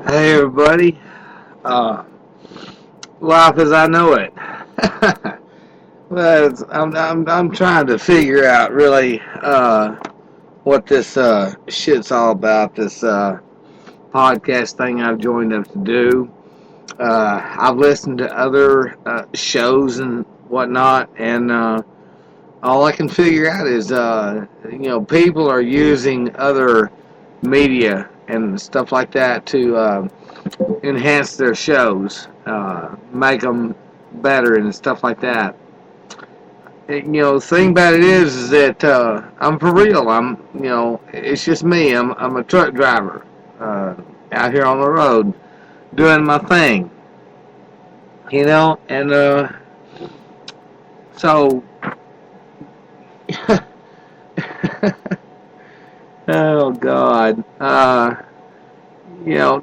Hey everybody, uh, life as I know it. Well, I'm trying to figure out really what this shit's all about. This podcast thing I've joined up to do. I've listened to other shows and whatnot, and all I can figure out is people are using other media and stuff like that to enhance their shows, make them better and stuff like that. The thing about it is that I'm for real. It's just me. I'm a truck driver out here on the road doing my thing. And so, oh God,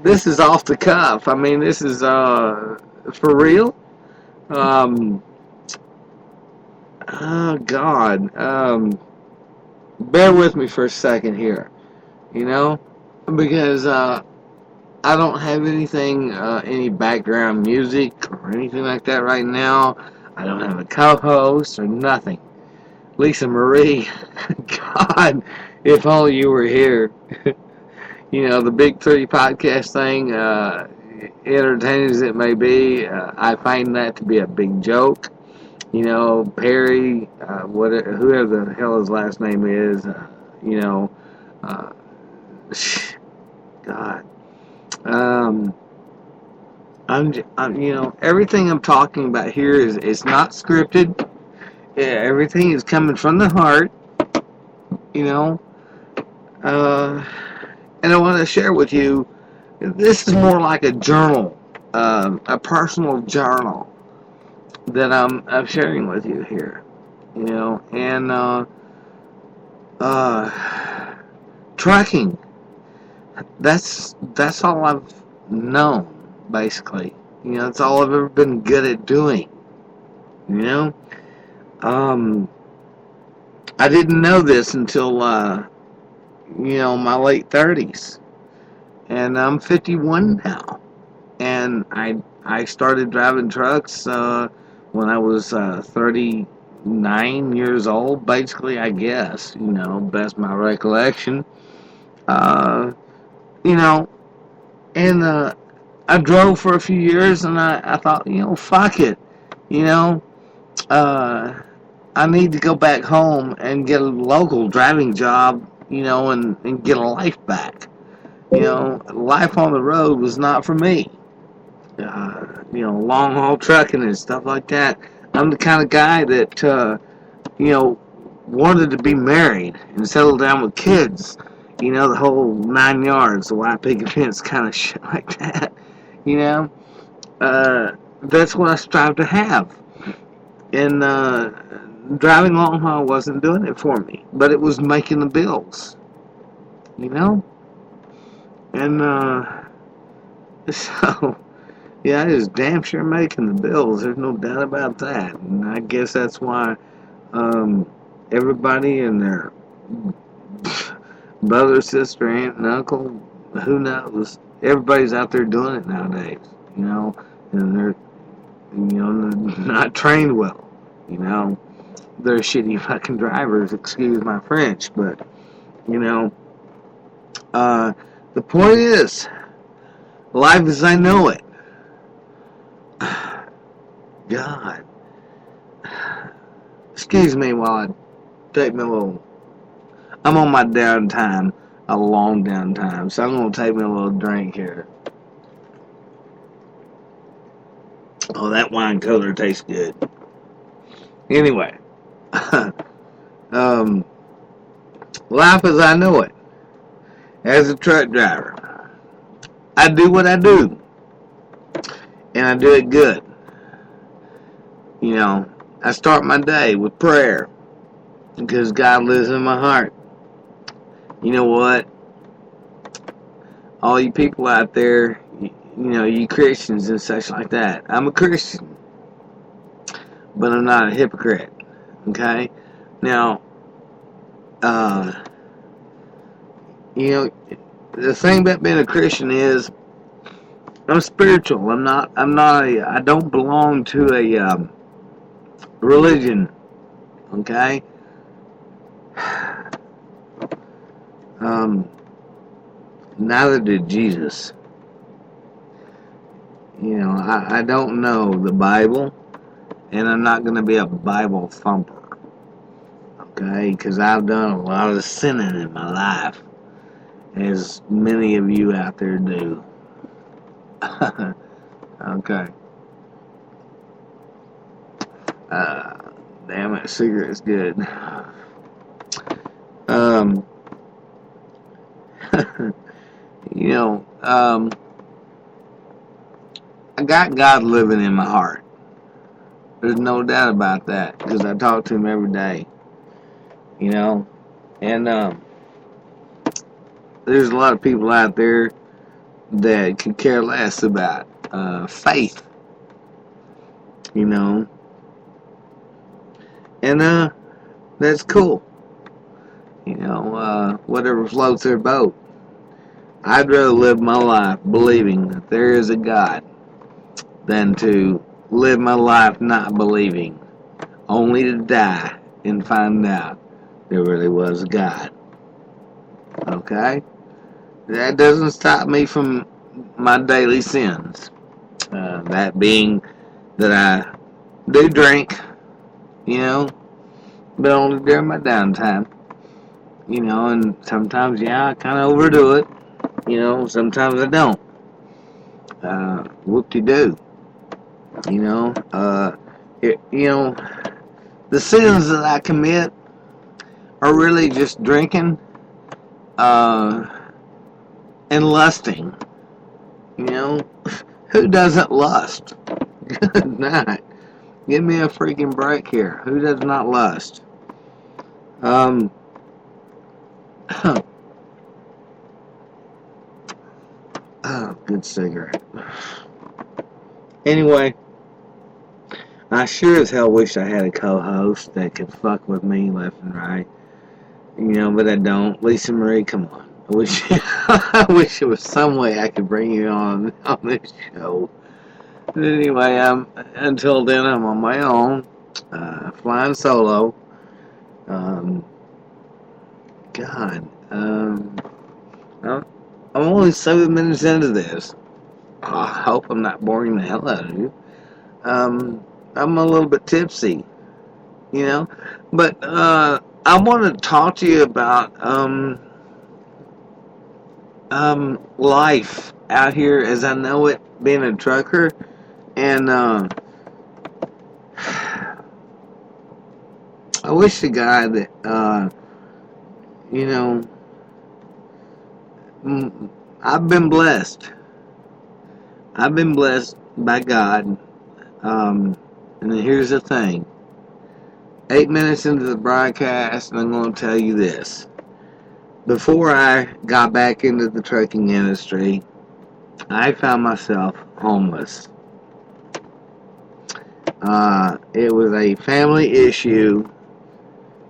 this is off the cuff. I mean, this is for real. Um, Oh God. Bear with me for a second here. You know, because I don't have anything, any background music or anything like that right now. I don't have a co-host or nothing. Lisa Marie, God, if only you were here. The Big Three podcast thing, entertaining as it may be, I find that to be a big joke. Perry, whoever the hell his last name is, uh, God, everything I'm talking about here is it's not scripted. Yeah, everything is coming from the heart, you know, and I want to share with you. This is more like a journal, a personal journal that I'm sharing with you here, and trucking. That's all I've known, basically. That's all I've ever been good at doing. You know, I didn't know this until my late 30s, and I'm 51 now, and I started driving trucks when I was 39 years old, basically, I guess, best my recollection. Uh, you know, and I drove for a few years, and I thought, fuck it, you know, I need to go back home and get a local driving job, and get a life back. Life on the road was not for me. Long haul trucking and stuff like that. I'm the kind of guy that, wanted to be married and settle down with kids. The whole 9 yards, the white picket fence kind of shit like that. That's what I strive to have. And driving long haul wasn't doing it for me, but it was making the bills. And so. Yeah, it is damn sure making the bills. There's no doubt about that. And I guess that's why everybody and their brother, sister, aunt, and uncle, who knows, everybody's out there doing it nowadays, and they're, not trained well, They're shitty fucking drivers, excuse my French, but, the point is, life as I know it. God. Excuse me while I take me a little... I'm on my downtime, a long downtime, so I'm going to take me a little drink here. Oh, that wine cooler tastes good. Anyway. Life as I know it. As a truck driver. I do what I do. And I do it good. I start my day with prayer because God lives in my heart. You know what? All you people out there, you Christians and such like that. I'm a Christian, but I'm not a hypocrite. Okay? Now, the thing about being a Christian is I'm spiritual. I don't belong to a religion. Okay. Um, Neither did Jesus. I don't know the Bible, and I'm not going to be a Bible thumper. Okay, because I've done a lot of sinning in my life, as many of you out there do. Okay. Damn it, cigarette's good. Um, you know, I got God living in my heart. There's no doubt about that, because I talk to Him every day. And there's a lot of people out there that could care less about faith. And that's cool. Whatever floats their boat. I'd rather live my life believing that there is a God than to live my life not believing, only to die and find out there really was a God. Okay? That doesn't stop me from my daily sins. That being that I do drink, but only during my downtime. And sometimes, I kind of overdo it. Sometimes I don't. Whoop-de-doo. The sins that I commit are really just drinking, and lusting. Who doesn't lust? Good night. Give me a freaking break here. Who does not lust? Oh, good cigarette. Anyway, I sure as hell wish I had a co-host that could fuck with me left and right. But I don't. Lisa Marie, come on. I wish there was some way I could bring you on this show. But anyway, until then, I'm on my own, flying solo. I'm only 7 minutes into this. I hope I'm not boring the hell out of you. I'm a little bit tipsy, but I want to talk to you about life out here as I know it, being a trucker, and I wish to God that I've been blessed. I've been blessed by God. And here's the thing. 8 minutes into the broadcast, and I'm going to tell you this. Before I got back into the trucking industry, I found myself homeless. It was a family issue,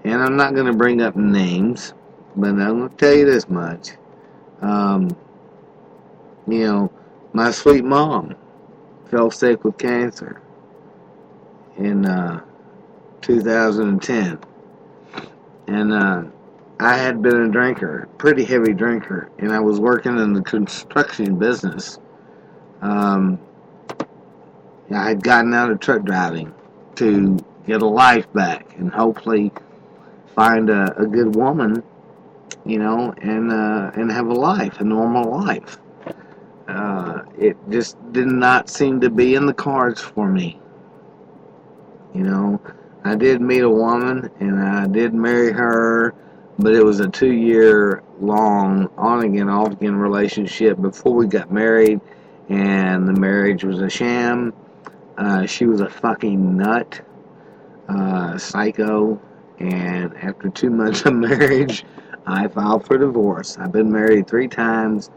and I'm not going to bring up names, but I'm going to tell you this much. My sweet mom fell sick with cancer in 2010. And I had been a drinker, pretty heavy drinker, and I was working in the construction business. I had gotten out of truck driving to get a life back and hopefully find a good woman, and have a normal life. It just did not seem to be in the cards for me. I did meet a woman, and I did marry her, but it was a 2-year long on-again, off-again relationship before we got married, and the marriage was a sham. She was a fucking nut, psycho, and after 2 months of marriage, I filed for divorce. I've been married 3 times.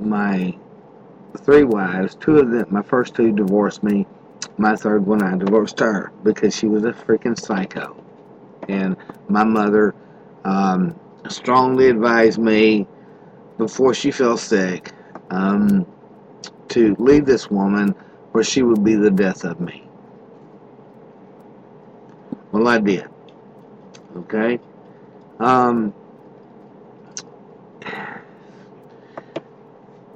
My 3 wives, 2 of them, my first 2 divorced me. My 3rd one, I divorced her because she was a freaking psycho. And my mother strongly advised me before she fell sick to leave this woman where she would be the death of me. Well, I did. Okay?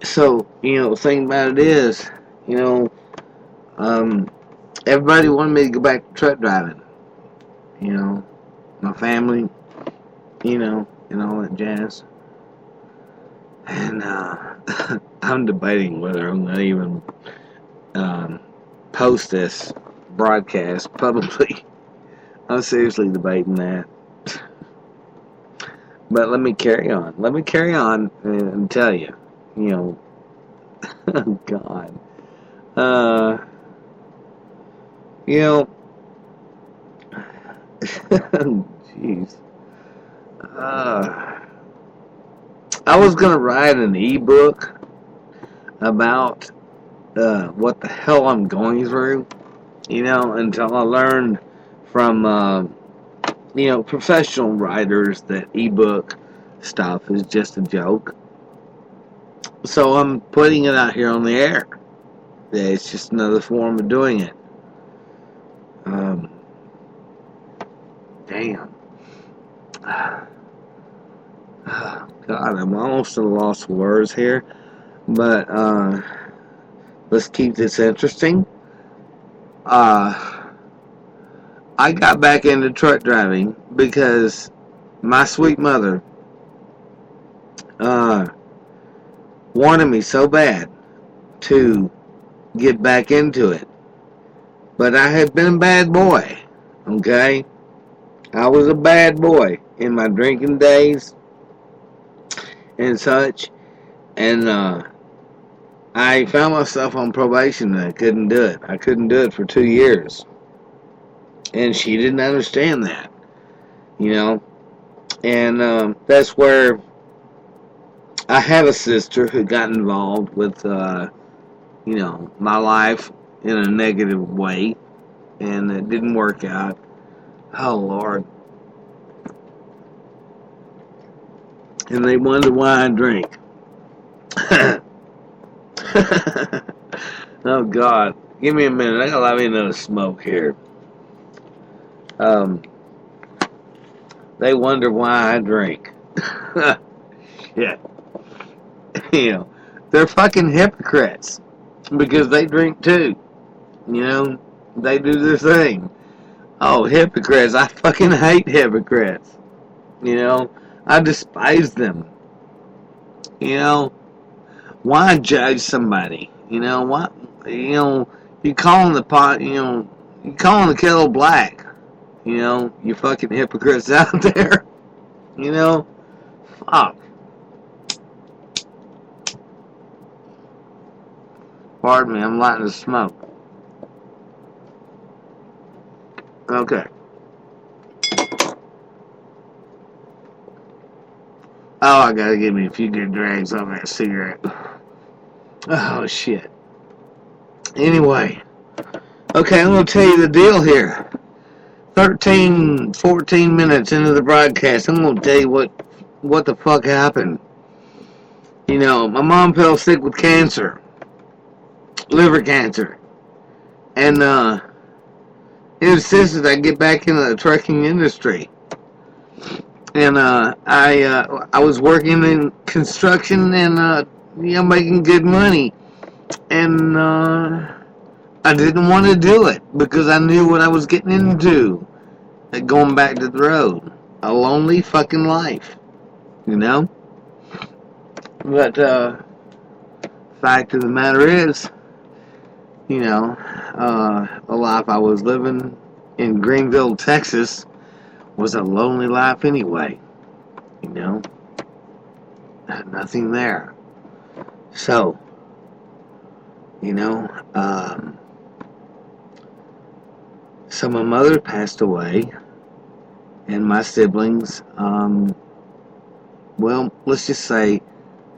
So, the thing about it is, everybody wanted me to go back to truck driving. My family, and all that jazz. And I'm debating whether I'm going to even post this broadcast publicly. I'm seriously debating that. But let me carry on. Let me carry on and tell you, oh God. Jeez. I was going to write an ebook about what the hell I'm going through, until I learned from, professional writers that ebook stuff is just a joke. So I'm putting it out here on the air. It's just another form of doing it. Damn. God, I'm almost at a loss of words here. But let's keep this interesting. I got back into truck driving because my sweet mother wanted me so bad to get back into it. But I had been a bad boy, okay? I was a bad boy in my drinking days and such. And I found myself on probation and I couldn't do it. I couldn't do it for 2 years. And she didn't understand that, And that's where I have a sister who got involved with, my life in a negative way. And it didn't work out. Oh, Lord. And they wonder why I drink. Oh, God. Give me a minute. I gotta let me another smoke here. They wonder why I drink. Shit. They're fucking hypocrites. Because they drink too. They do their thing. Oh, hypocrites. I fucking hate hypocrites. I despise them. Why judge somebody? Why? You calling the pot, you calling the kettle black. You fucking hypocrites out there. Fuck. Pardon me, I'm lighting the smoke. Okay. Oh, I gotta give me a few good drags on that cigarette. Oh, shit. Anyway. Okay, I'm gonna tell you the deal here. 14 minutes into the broadcast, I'm gonna tell you what the fuck happened. My mom fell sick with cancer. Liver cancer. And, it insisted I get back into the trucking industry. And I was working in construction and making good money, and I didn't want to do it because I knew what I was getting into. Going back to the road, a lonely fucking life, But fact of the matter is, the life I was living in Greenville, Texas, was a lonely life anyway. Nothing there. So, so my mother passed away, and my siblings, well, let's just say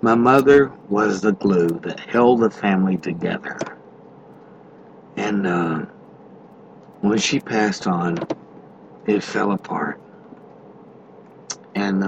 my mother was the glue that held the family together. And when she passed on, it fell apart. And